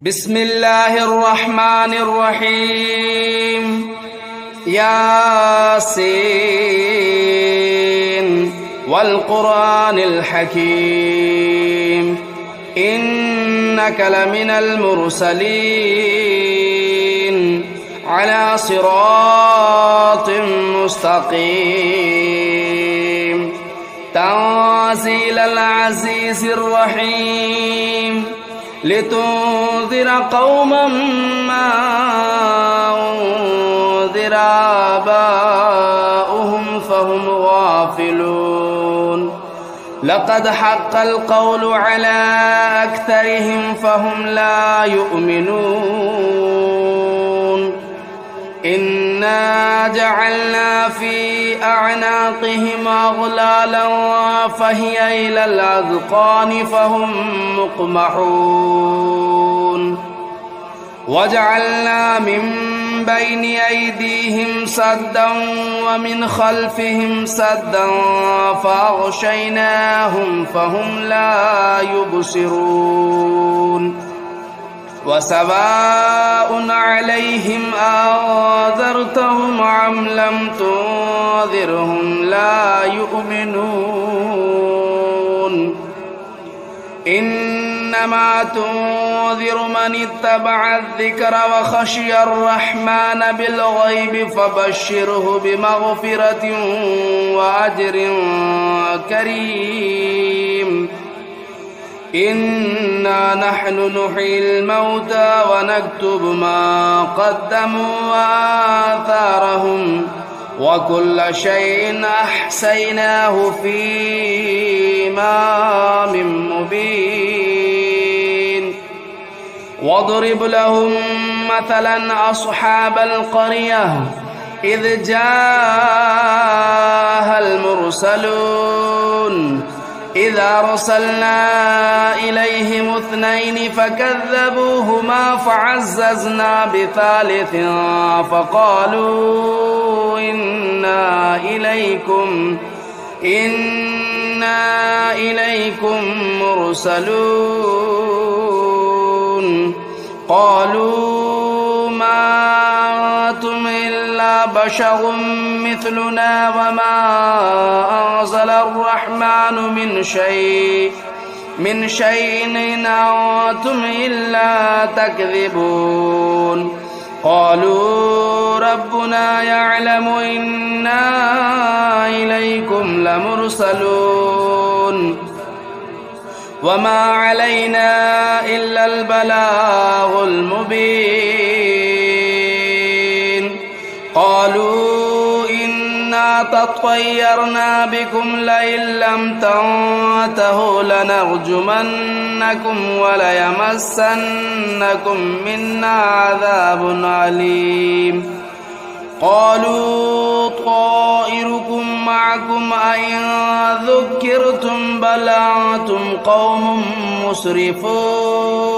بسم الله الرحمن الرحيم ياسين والقرآن الحكيم إنك لمن المرسلين على صراط مستقيم تنزيل العزيز الرحيم لتنذر قوما ما أنذر آباؤهم فهم غافلون لقد حق القول على أكثرهم فهم لا يؤمنون إنا جعلنا في أعناقهم أغلالا فهي إلى الأذقان فهم مقمحون وجعلنا من بين أيديهم سدا ومن خلفهم سدا فأغشيناهم فهم لا يبصرون وسواء عليهم أنذرتهم أم لم تنذرهم لا يؤمنون إنما تنذر من اتبع الذكر وخشي الرحمن بالغيب فبشره بمغفرة وأجر كريم إنا نحن نحيي الموتى ونكتب ما قدموا وآثارهم وكل شيء أحصيناه في إمام مبين واضرب لهم مثلا أصحاب القرية إذ جاءها المرسلون إذا أرسلنا إليهم اثنين فكذبوهما فعززنا بثالث فقالوا إنا إليكم مرسلون قالوا ما أنتم إلا بشر مثلنا وما أنزل الرحمن من شيء إن أنتم إلا تكذبون قالوا ربنا يعلم إنا إليكم لمرسلون وما علينا إلا البلاغ المبين قالوا إنا تطيرنا بكم لئن لم تنتهوا لنرجمنكم وليمسنكم منا عذاب أليم قالوا طائركم معكم أئن ذكرتم بل أنتم قوم مسرفون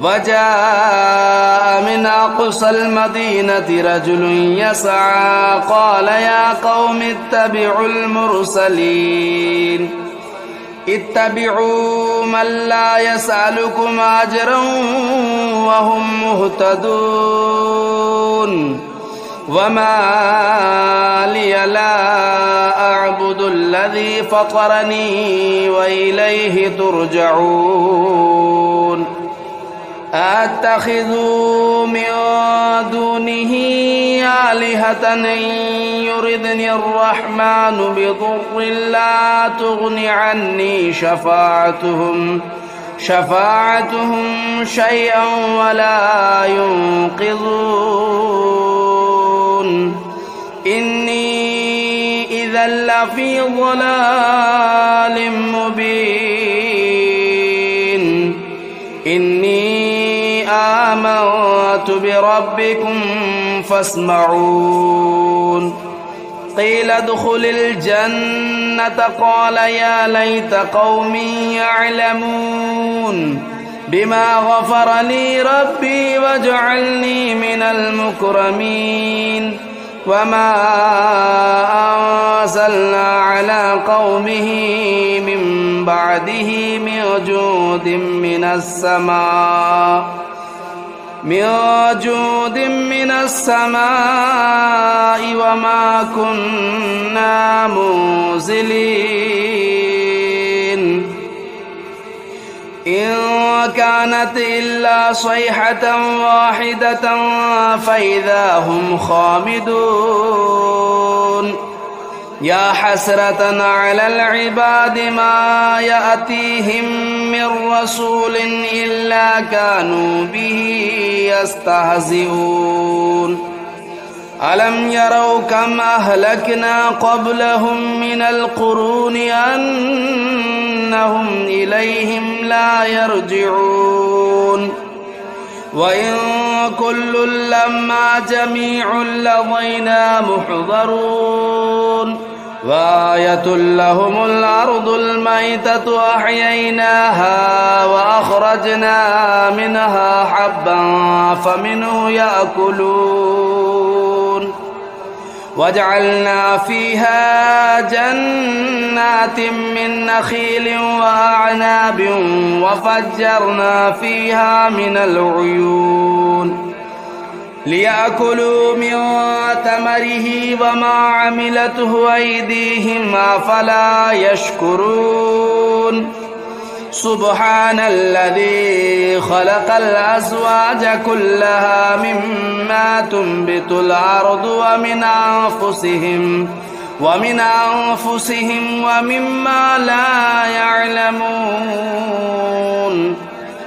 وجاء من أقصى المدينة رجل يسعى قال يا قوم اتبعوا المرسلين اتبعوا من لا يسألكم أجرا وهم مهتدون وما لي لا أعبد الذي فطرني وإليه ترجعون أتخذوا من دونه آلهة إن يردني الرحمن بضر لا تغن عني شفاعتهم شيئا ولا ينقذون إني إذا لفي ضلال مبين إني آمنت بربكم فاسمعون قيل ادخل الجنة قال يا ليت قومي يعلمون بما غفر لي ربي وجعلني من المكرمين وما أنزلنا على قومه من بعده من جود من السماء وما كنا منزلين إن كانت إلا صيحة واحدة فإذا هم خامدون يا حسرة على العباد ما يأتيهم من رسول إلا كانوا به يستهزئون ألم يروا كم أهلكنا قبلهم من القرون أنهم إليهم لا يرجعون وإن كل لما جميع لدينا محضرون وآية لهم الأرض الميتة أحييناها وأخرجنا منها حبا فمنه يأكلون وجعلنا فيها جنات من نخيل وأعناب وفجرنا فيها من العيون ليأكلوا من ثمره وما عملته أيديهم أفلا يشكرون سبحان الذي خلق الأزواج كلها مما تنبت الأرض ومن أنفسهم ومما لا يعلمون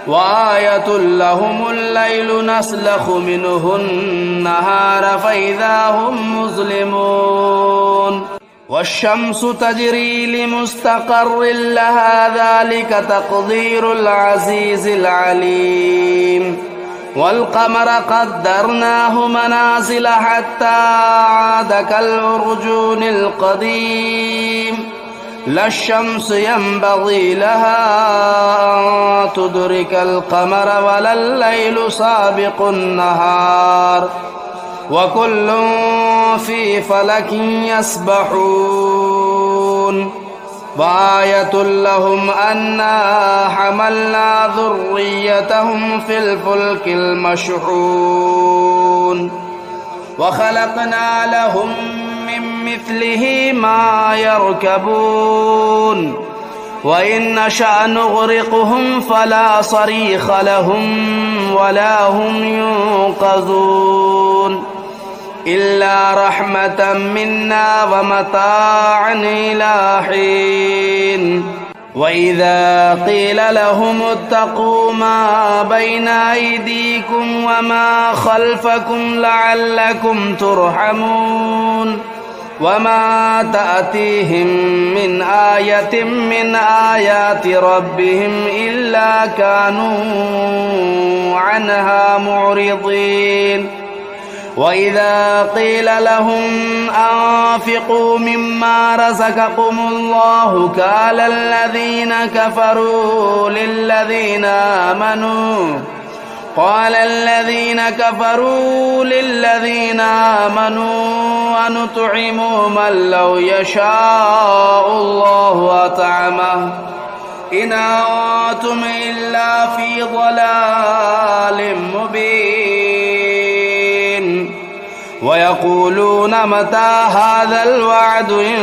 وآية لهم الليل نسلخ منه النهار فإذا هم مظلمون والشمس تجري لمستقر لها ذلك تقدير العزيز العليم والقمر قدرناه منازل حتى عاد كالعرجون القديم لا الشمس ينبغي لها أن تدرك القمر ولا الليل سابق النهار وكل في فلك يسبحون وآية لهم أنا حملنا ذريتهم في الفلك المشحون وخلقنا لهم من مثله ما يركبون وإن نشأ نغرقهم فلا صريخ لهم ولا هم ينقذون إلا رحمة منا ومتاعا إلى حين وإذا قيل لهم اتقوا ما بين أيديكم وما خلفكم لعلكم ترحمون وما تأتيهم من آية من آيات ربهم إلا كانوا عنها معرضين وإذا قيل لهم أنفقوا مما رزقكم الله قال الذين كفروا للذين آمنوا أنطعم من لو يشاء الله أطعمه إن أنتم إلا في ضلال مبين ويقولون متى هذا الوعد إن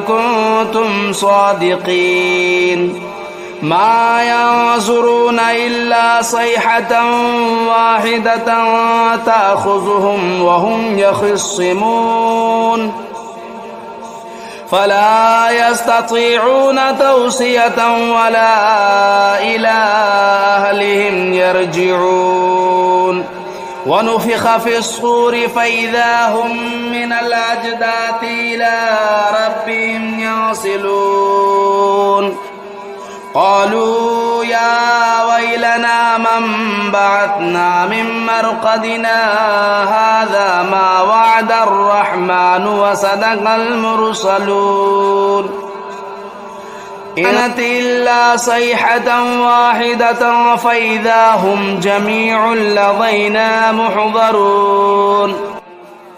كنتم صادقين ما ينظرون إلا صيحة واحدة تأخذهم وهم يخصمون فلا يستطيعون توصية ولا إلى أهلهم يرجعون ونفخ في الصور فإذا هم من الأجداث إلى ربهم ينسلون قالوا يا ويلنا من بعثنا من مرقدنا هذا ما وعد الرحمن وصدق المرسلون إن كانت إلا صيحة واحدة فإذا هم جميع لدينا محضرون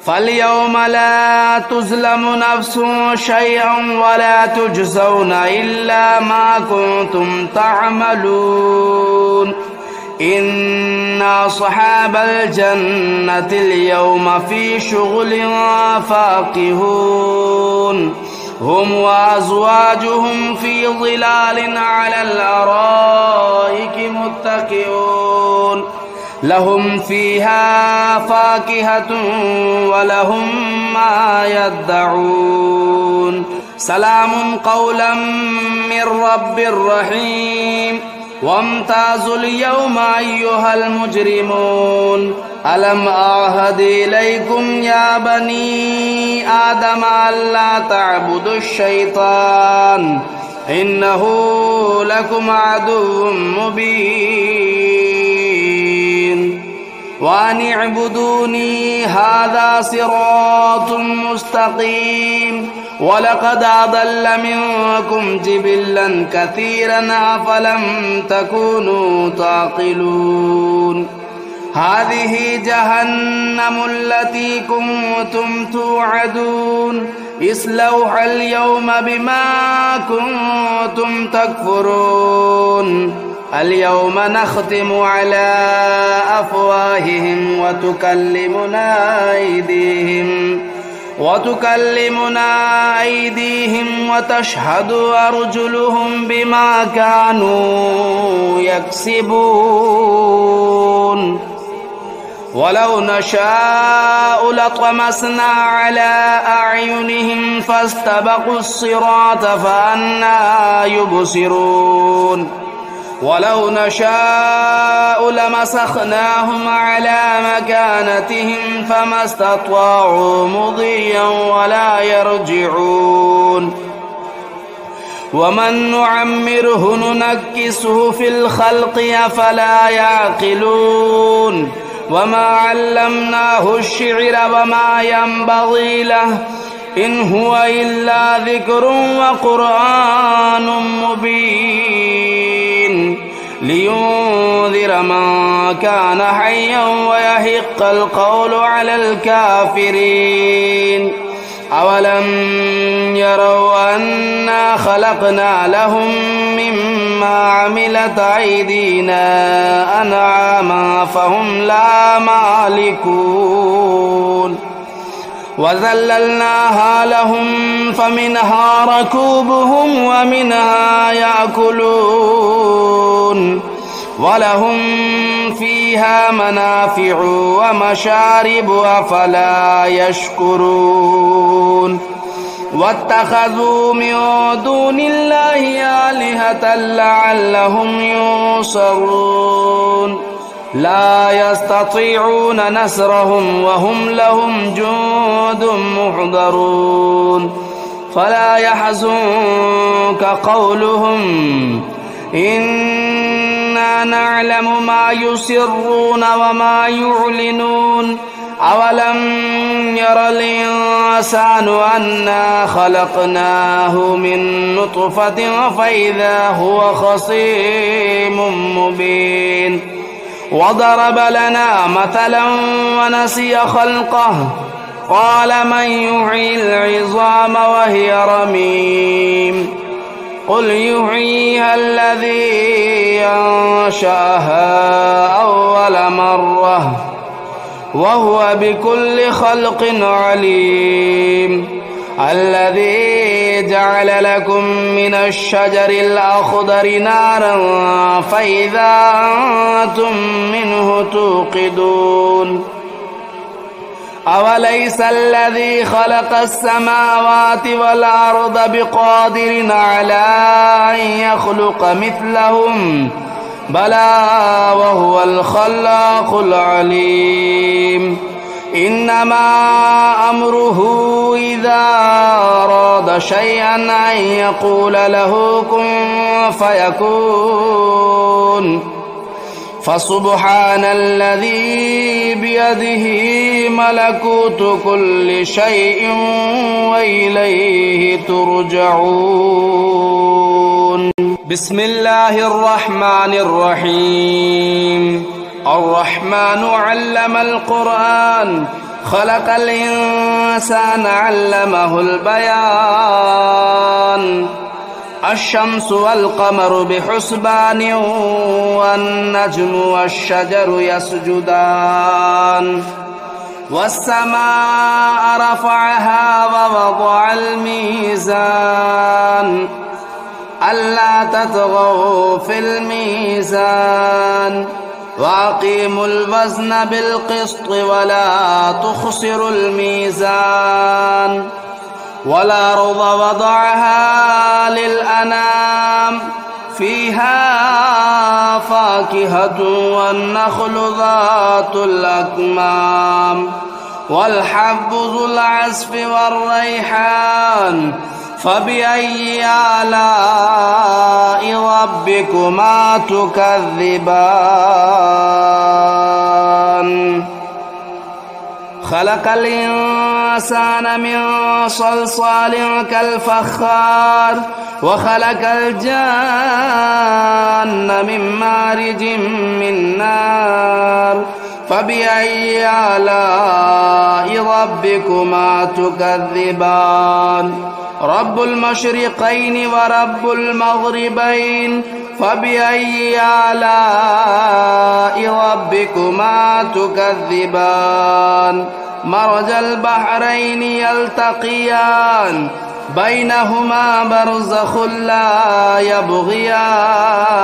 فاليوم لا تظلم نفس شيئا ولا تجزون إلا ما كنتم تعملون إن أصحاب الجنة اليوم في شغل فاكهون هم وأزواجهم في ظلال على الأرائك متكئون لهم فيها فاكهة ولهم ما يدعون سلام قولا من رب رحيم وامتازوا اليوم أيها المجرمون ألم أعهد إليكم يا بني آدم ألا تعبدوا الشيطان إنه لكم عدو مبين وأن اعبدوني هذا صراط مستقيم ولقد أضل منكم جبلا كثيرا أفلم تكونوا تعقلون هذه جهنم التي كنتم توعدون اصلوها اليوم بما كنتم تكفرون اليوم نختم على أفواههم وتكلمنا أيديهم وتشهد أرجلهم بما كانوا يكسبون ولو نشاء لطمسنا على أعينهم فاستبقوا الصراط فأنى يبصرون ولو نشاء لمسخناهم على مكانتهم فما استطاعوا مضيا ولا يرجعون ومن نعمره ننكسه في الخلق أفلا يعقلون وما علمناه الشعر وما ينبغي له إن هو إلا ذكر وقرآن مبين لينذر من كان حيا ويحق القول على الكافرين أولم يروا أنا خلقنا لهم مما عملت أيدينا أنعاما فهم لا مالكون وذللناها لهم فمنها ركوبهم ومنها يأكلون ولهم فيها منافع ومشارب أفلا يشكرون واتخذوا من دون الله آلهة لعلهم ينصرون لا يستطيعون نصرهم وهم لهم جند محضرون فلا يحزنك قولهم إنا نعلم ما يسرون وما يعلنون أولم ير الإنسان أنا خلقناه من نطفة فإذا هو خصيم مبين وضرب لنا مثلا ونسي خلقه قال من يحيي العظام وهي رميم قل يحييها الذي أنشأها أول مرة وهو بكل خلق عليم الذي جعل لكم من الشجر الأخضر نارا فإذا أنتم منه توقدون أوليس الذي خلق السماوات والأرض بقادر على أن يخلق مثلهم بلى وهو الخلاق العليم إنما أمره إذا أراد شيئا أن يقول له كن فيكون فسبحان الذي بيده ملكوت كل شيء وإليه ترجعون بسم الله الرحمن الرحيم الرحمن علم القرآن خلق الإنسان علمه البيان الشمس والقمر بحسبان والنجم والشجر يسجدان والسماء رفعها ووضع الميزان ألا تطغوا في الميزان وأقيموا الوزن بالقسط ولا تخسروا الميزان والأرض وضعها للأنام فيها فاكهة والنخل ذات الأكمام والحب ذو العصف والريحان فبأي آلاء ربكما تكذبان خلق الإنسان من صلصال كالفخار وخلق الجان من مارج من نار فبأي آلاء ربكما تكذبان رب المشرقين ورب المغربين فبأي آلاء ربكما تكذبان مرج البحرين يلتقيان بينهما برزخ لا يبغيان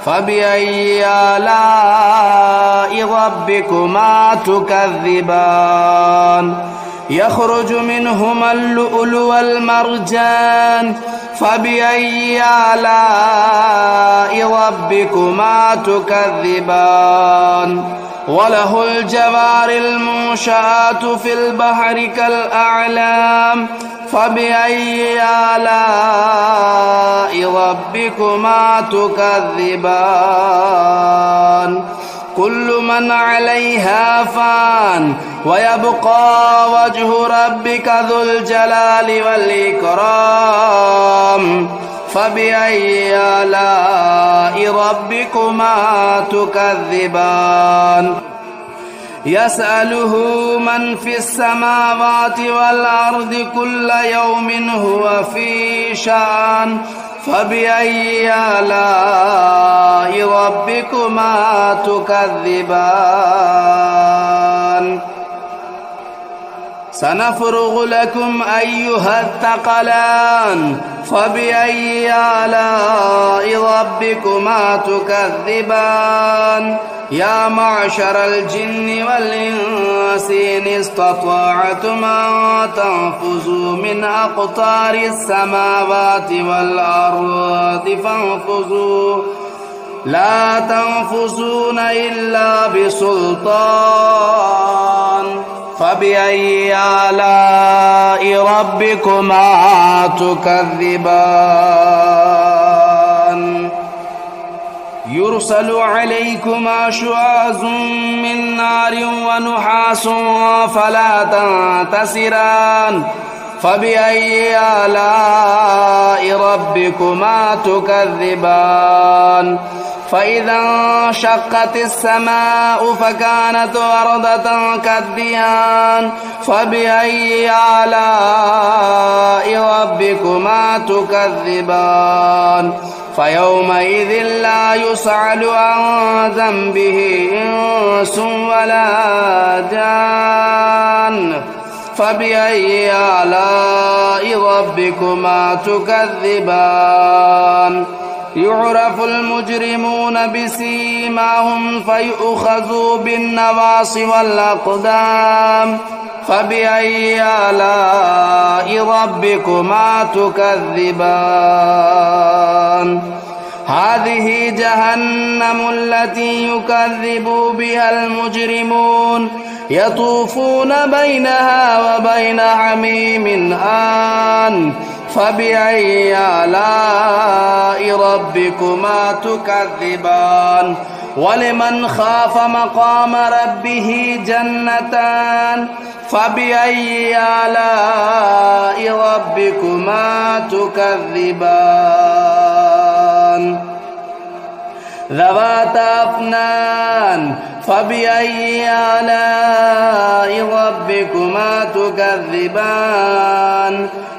فبأي آلاء ربكما تكذبان يخرج منهما اللؤلؤ والمرجان فبأي آلاء ربكما تكذبان وله الجوار المنشآت في البحر كالأعلام فبأي آلاء ربكما تكذبان كل من عليها فان ويبقى وجه ربك ذو الجلال والإكرام فبأي آلاء ربكما تكذبان يسأله من في السماوات والأرض كل يوم هو في شأن فبأي آلاء ربكما تكذبان سنفرغ لكم أيها الثقلان فبأي آلاء ربكما تكذبان يا معشر الجن والإنس إن استطعتم أن تنفذوا من أقطار السماوات والأرض فانفذوا لا تنفذون إلا بسلطان فبأي آلاء ربكما تكذبان يرسل عليكما شواظ من نار ونحاس فلا تنتصران فبأي آلاء ربكما تكذبان فإذا انشقت السماء فكانت وردة كالدهان فبأي آلاء ربكما تكذبان فيومئذ لا يسأل عن ذنبه إنس ولا جان فبأي آلاء ربكما تكذبان يعرف المجرمون بسيماهم فيؤخذوا بالنواصي والأقدام فبأي آلاء ربكما تكذبان هذه جهنم التي يكذب بها المجرمون يطوفون بينها وبين حميم آن فبأي آلاء ربكما تكذبان ولمن خاف مقام ربه جنتان فبأي آلاء ربكما تكذبان ذواتا أفنان فبأي آلاء ربكما تكذبان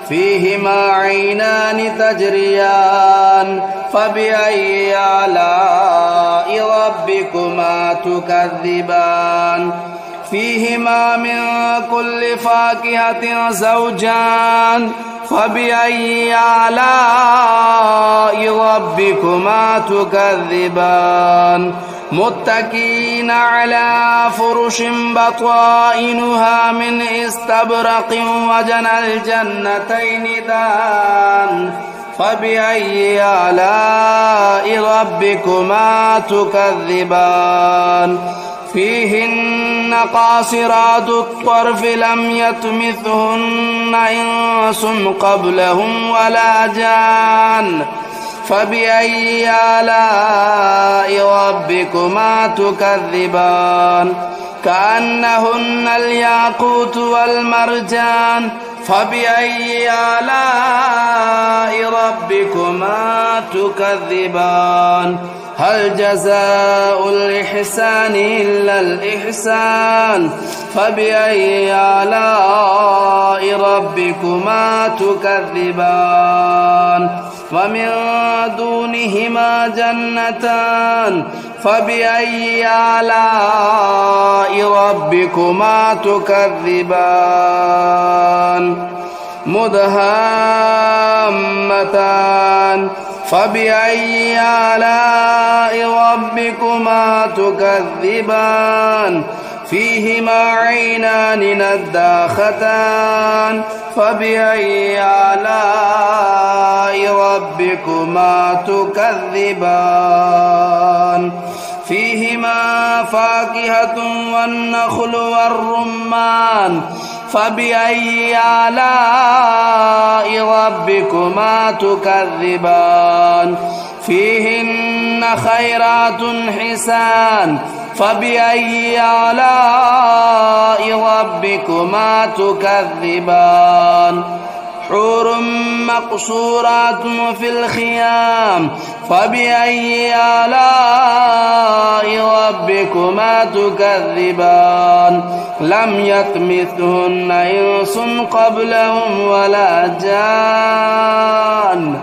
فيهما عينان تجريان فبأي آلاء ربكما تكذبان فيهما من كل فاكهة زوجان فبأي آلاء ربكما تكذبان متكئين على فرش بطائنها من استبرق وجنى الجنتين دان فبأي آلاء ربكما تكذبان فيهن قاصرات الطرف لم يطمثهن إنس قبلهم ولا جان فبأي آلاء ربكما تكذبان كأنهن الياقوت والمرجان فبأي آلاء ربكما تكذبان هل جزاء الإحسان إلا الإحسان فبأي آلاء ربكما تكذبان ومن دونهما جنتان فبأي آلاء ربكما تكذبان مدهامتان فبأي آلاء ربكما تكذبان فيهما عينان نضاختان فبأي آلاء ربكما تكذبان فيهما فاكهة والنخل والرمان فبأي آلاء ربكما تكذبان فيهن خيرات حسان فبأي آلاء ربكما تكذبان حور مقصورات في الخيام فبأي آلاء ربكما تكذبان لم يطمثهن إنس قبلهم ولا جان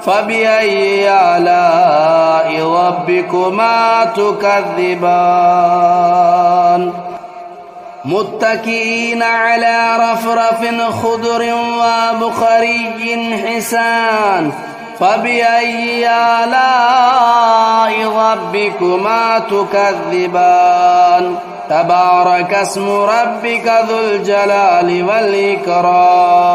فبأي آلاء ربكما تكذبان متكئين على رفرف خضر وبخري حسان فبأي آلاء ربكما تكذبان تبارك اسم ربك ذو الجلال والإكرام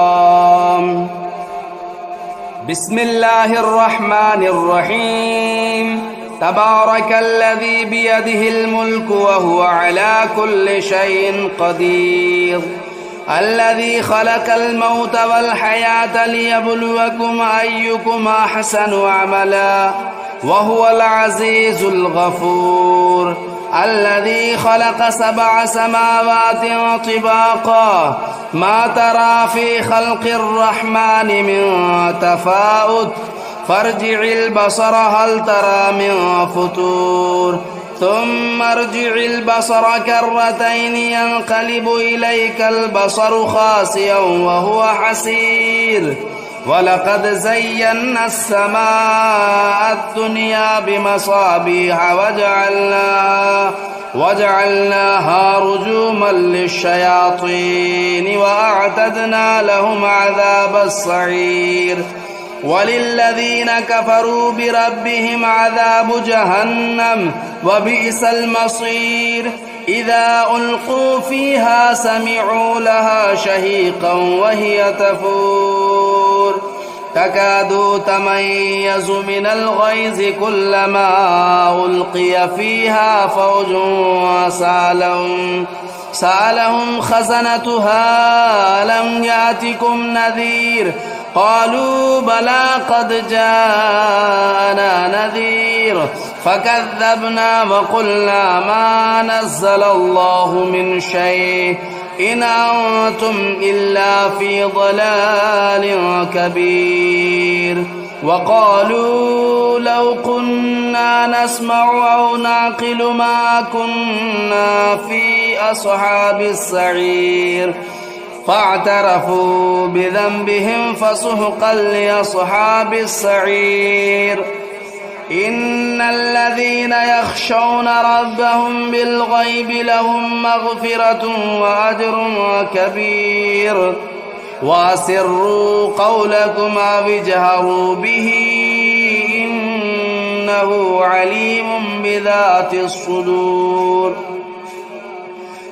بسم الله الرحمن الرحيم تبارك الذي بيده الملك وهو على كل شيء قدير الذي خلق الموت والحياة ليبلوكم أيكم أحسن عملا وهو العزيز الغفور الذي خلق 7 سماوات طباقا ما ترى في خلق الرحمن من تفاوت فارجع البصر هل ترى من فطور ثم ارجع البصر كرتين ينقلب إليك البصر خاسئا وهو حسير ولقد زينا السماء الدنيا بمصابيح وجعلناها رجوما للشياطين وأعتدنا لهم عذاب السعير وللذين كفروا بربهم عذاب جهنم وبئس المصير إذا ألقوا فيها سمعوا لها شهيقا وهي تفور تكاد تميز من الغيظ كلما ألقي فيها فوج سألهم خزنتها ألم يأتكم نذير قالوا بلى قد جاءنا نذير فكذبنا وقلنا ما نزل الله من شيء إن أنتم إلا في ضلال كبير وقالوا لو كنا نسمع أو نعقل ما كنا في أصحاب السعير فاعترفوا بذنبهم فسحقا لأصحاب السعير إن الذين يخشون ربهم بالغيب لهم مغفرة وأجر كبير وأسروا قولكم أو اجهروا به إنه عليم بذات الصدور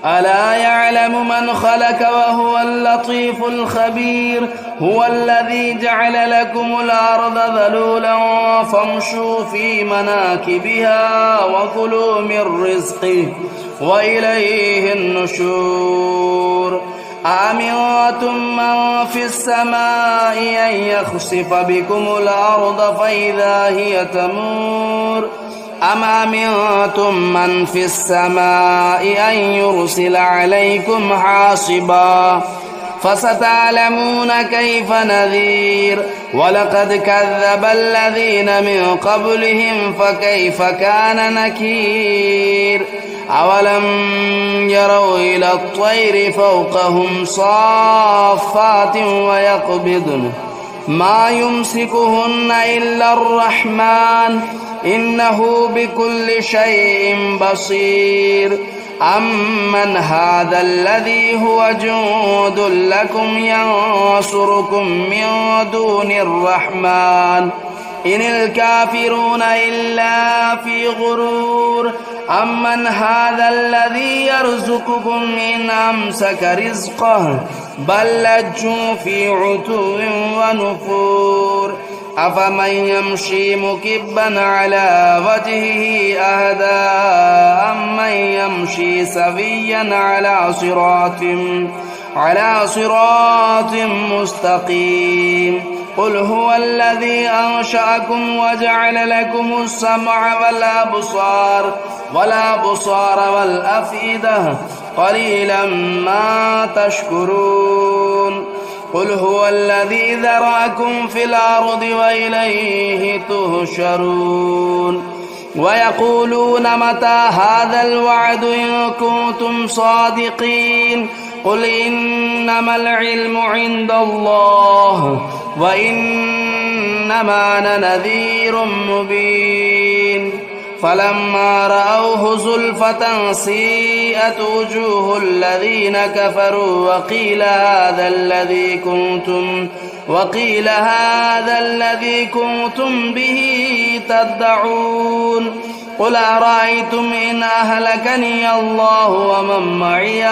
ألا يعلم من خلق وهو اللطيف الخبير هو الذي جعل لكم الأرض ذلولا فامشوا في مناكبها وكلوا من رزقه وإليه النشور أأمنتم من في السماء أن يخسف بكم الأرض فإذا هي تمور أم أمنتم من في السماء أن يرسل عليكم حاصبا فستعلمون كيف نذير ولقد كذب الذين من قبلهم فكيف كان نكير أولم يروا إلى الطير فوقهم صافات ويقبضن ما يمسكهن إلا الرحمن إنه بكل شيء بصير أمن هذا الذي هو جند لكم ينصركم من دون الرحمن إن الكافرون إلا في غرور أمن هذا الذي يرزقكم إن أمسك رزقه بل لجوا في عتو ونفور أفمن يمشي مكبا على وجهه أهدى أمن يمشي سويا على صراط مستقيم قل هو الذي أنشأكم وجعل لكم السمع والأبصار والأفئدة قليلا ما تشكرون قل هو الذي ذرأكم في الأرض وإليه تهشرون ويقولون متى هذا الوعد إن كنتم صادقين قل إنما العلم عند الله وإنما أنا نذير مبين فلما رأوه زلفة سيئت وجوه الذين كفروا وقيل هذا الذي كنتم به تدعون قل أرأيتم إن أهلكني الله ومن معي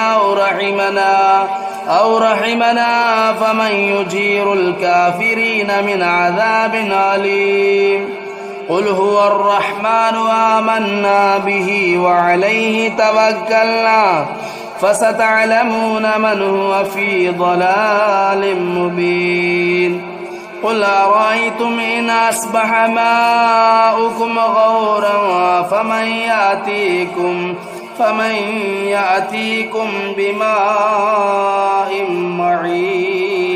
أو رحمنا فمن يجير الكافرين من عذاب أليم قل هو الرحمن آمنا به وعليه توكلنا فستعلمون من هو في ضلال مبين قل أرأيتم إن أصبح ماؤكم غورا فمن يأتيكم بماء معين